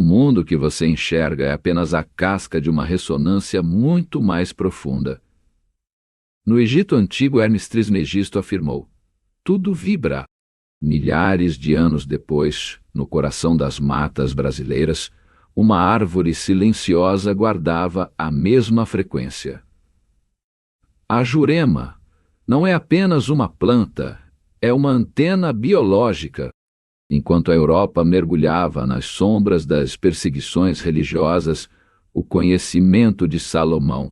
mundo que você enxerga é apenas a casca de uma ressonância muito mais profunda. No Egito Antigo, Hermes Trismegisto afirmou: tudo vibra. Milhares de anos depois, no coração das matas brasileiras, uma árvore silenciosa guardava a mesma frequência. A jurema não é apenas uma planta, é uma antena biológica. Enquanto a Europa mergulhava nas sombras das perseguições religiosas, o conhecimento de Salomão,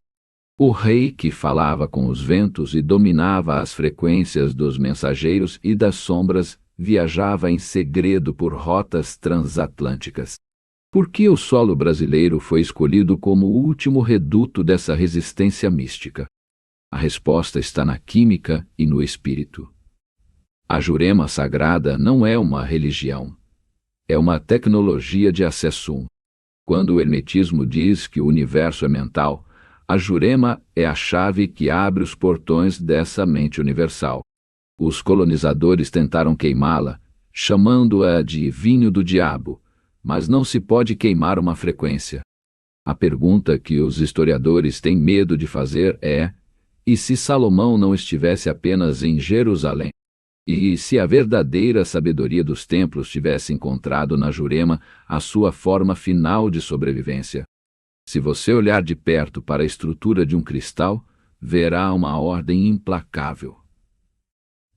o rei que falava com os ventos e dominava as frequências dos mensageiros e das sombras, viajava em segredo por rotas transatlânticas. Por que o solo brasileiro foi escolhido como o último reduto dessa resistência mística? A resposta está na química e no espírito. A Jurema Sagrada não é uma religião. É uma tecnologia de acesso. Quando o hermetismo diz que o universo é mental, a Jurema é a chave que abre os portões dessa mente universal. Os colonizadores tentaram queimá-la, chamando-a de vinho do diabo, mas não se pode queimar uma frequência. A pergunta que os historiadores têm medo de fazer é: e se Salomão não estivesse apenas em Jerusalém? E se a verdadeira sabedoria dos templos tivesse encontrado na Jurema a sua forma final de sobrevivência? Se você olhar de perto para a estrutura de um cristal, verá uma ordem implacável.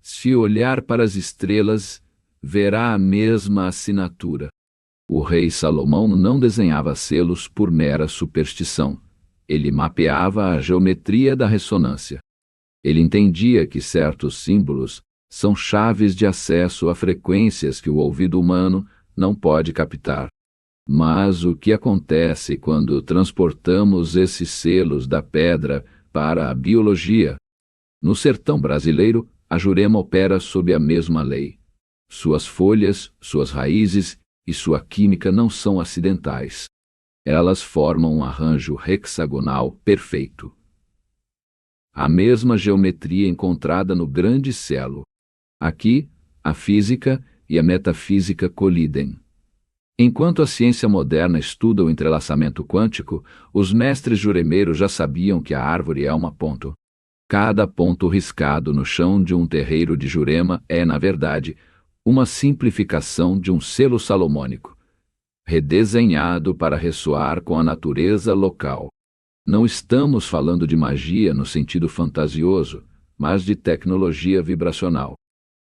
Se olhar para as estrelas, verá a mesma assinatura. O rei Salomão não desenhava selos por mera superstição. Ele mapeava a geometria da ressonância. Ele entendia que certos símbolos são chaves de acesso a frequências que o ouvido humano não pode captar. Mas o que acontece quando transportamos esses selos da pedra para a biologia? No sertão brasileiro, a Jurema opera sob a mesma lei. Suas folhas, suas raízes e sua química não são acidentais. Elas formam um arranjo hexagonal perfeito. A mesma geometria encontrada no grande selo. Aqui, a física e a metafísica colidem. Enquanto a ciência moderna estuda o entrelaçamento quântico, os mestres juremeiros já sabiam que a árvore é uma ponto. Cada ponto riscado no chão de um terreiro de Jurema é, na verdade, uma simplificação de um selo salomônico, redesenhado para ressoar com a natureza local. Não estamos falando de magia no sentido fantasioso, mas de tecnologia vibracional.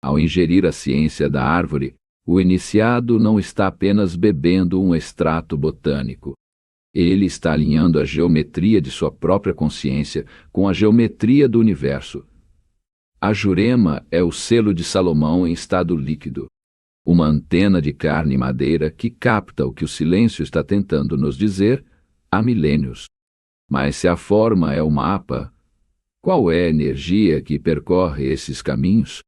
Ao ingerir a ciência da árvore, o iniciado não está apenas bebendo um extrato botânico. Ele está alinhando a geometria de sua própria consciência com a geometria do universo. A Jurema é o selo de Salomão em estado líquido, uma antena de carne e madeira que capta o que o silêncio está tentando nos dizer há milênios. Mas se a forma é o mapa, qual é a energia que percorre esses caminhos?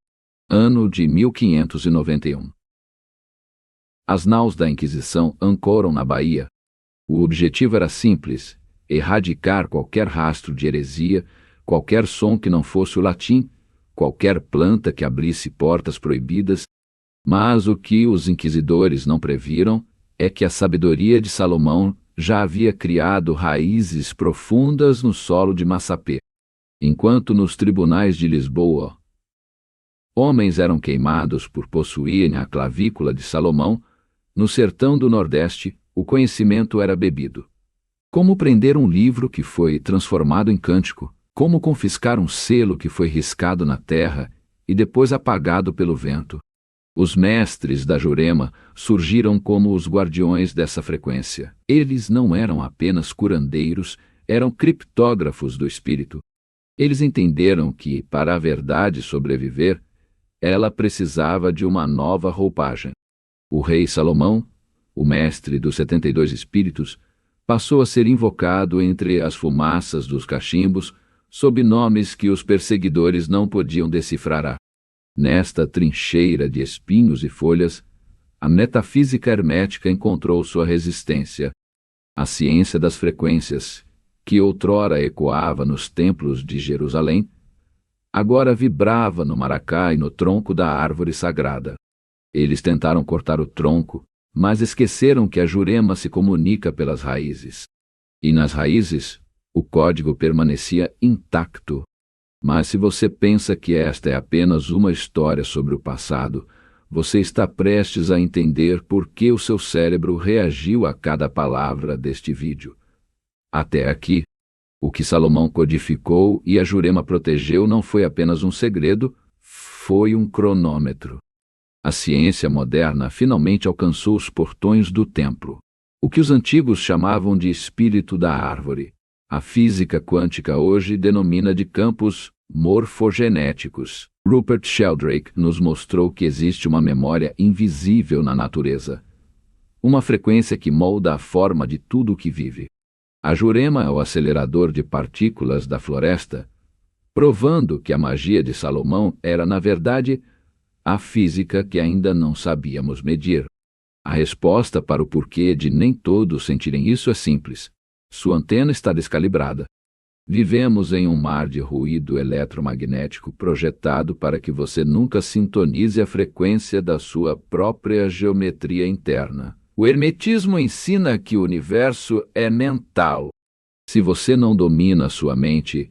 Ano de 1591. As naus da Inquisição ancoram na Bahia. O objetivo era simples: erradicar qualquer rastro de heresia, qualquer som que não fosse o latim, qualquer planta que abrisse portas proibidas. Mas o que os inquisidores não previram é que a sabedoria de Salomão já havia criado raízes profundas no solo de Massapê. Enquanto nos tribunais de Lisboa, homens eram queimados por possuírem a clavícula de Salomão, no sertão do Nordeste, o conhecimento era bebido. Como prender um livro que foi transformado em cântico? Como confiscar um selo que foi riscado na terra e depois apagado pelo vento? Os mestres da Jurema surgiram como os guardiões dessa frequência. Eles não eram apenas curandeiros, eram criptógrafos do espírito. Eles entenderam que, para a verdade sobreviver, ela precisava de uma nova roupagem. O rei Salomão, o mestre dos 72 espíritos, passou a ser invocado entre as fumaças dos cachimbos, sob nomes que os perseguidores não podiam decifrar. Nesta trincheira de espinhos e folhas, a metafísica hermética encontrou sua resistência. A ciência das frequências, que outrora ecoava nos templos de Jerusalém, agora vibrava no maracá e no tronco da árvore sagrada. Eles tentaram cortar o tronco, mas esqueceram que a Jurema se comunica pelas raízes. E nas raízes, o código permanecia intacto. Mas se você pensa que esta é apenas uma história sobre o passado, você está prestes a entender por que o seu cérebro reagiu a cada palavra deste vídeo. Até aqui, o que Salomão codificou e a Jurema protegeu não foi apenas um segredo, foi um cronômetro. A ciência moderna finalmente alcançou os portões do templo. O que os antigos chamavam de espírito da árvore, a física quântica hoje denomina de campos morfogenéticos. Rupert Sheldrake nos mostrou que existe uma memória invisível na natureza, uma frequência que molda a forma de tudo o que vive. A Jurema é o acelerador de partículas da floresta, provando que a magia de Salomão era, na verdade, a física que ainda não sabíamos medir. A resposta para o porquê de nem todos sentirem isso é simples. Sua antena está descalibrada. Vivemos em um mar de ruído eletromagnético projetado para que você nunca sintonize a frequência da sua própria geometria interna. O hermetismo ensina que o universo é mental. Se você não domina sua mente,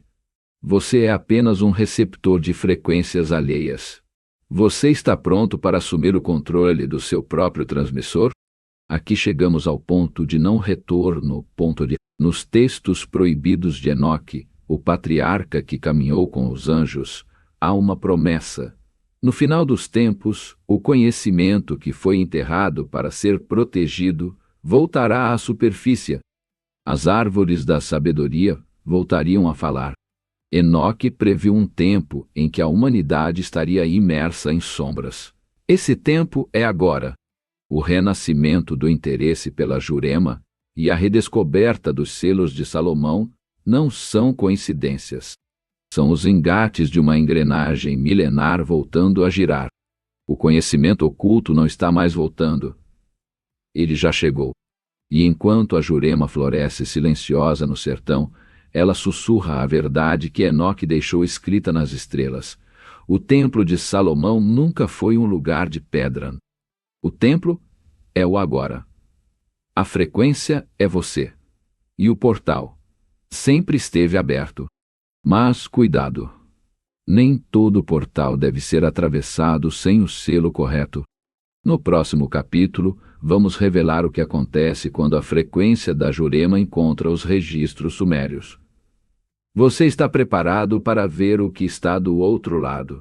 você é apenas um receptor de frequências alheias. Você está pronto para assumir o controle do seu próprio transmissor? Aqui chegamos ao ponto de não retorno, Nos textos proibidos de Enoque, o patriarca que caminhou com os anjos, há uma promessa. No final dos tempos, o conhecimento que foi enterrado para ser protegido voltará à superfície. As árvores da sabedoria voltariam a falar. Enoque previu um tempo em que a humanidade estaria imersa em sombras. Esse tempo é agora. O renascimento do interesse pela Jurema e a redescoberta dos selos de Salomão não são coincidências. São os engates de uma engrenagem milenar voltando a girar. O conhecimento oculto não está mais voltando. Ele já chegou. E enquanto a Jurema floresce silenciosa no sertão, ela sussurra a verdade que Enoque deixou escrita nas estrelas. O templo de Salomão nunca foi um lugar de pedra. O templo é o agora. A frequência é você. E o portal sempre esteve aberto. Mas cuidado. Nem todo portal deve ser atravessado sem o selo correto. No próximo capítulo, vamos revelar o que acontece quando a frequência da Jurema encontra os registros sumérios. Você está preparado para ver o que está do outro lado?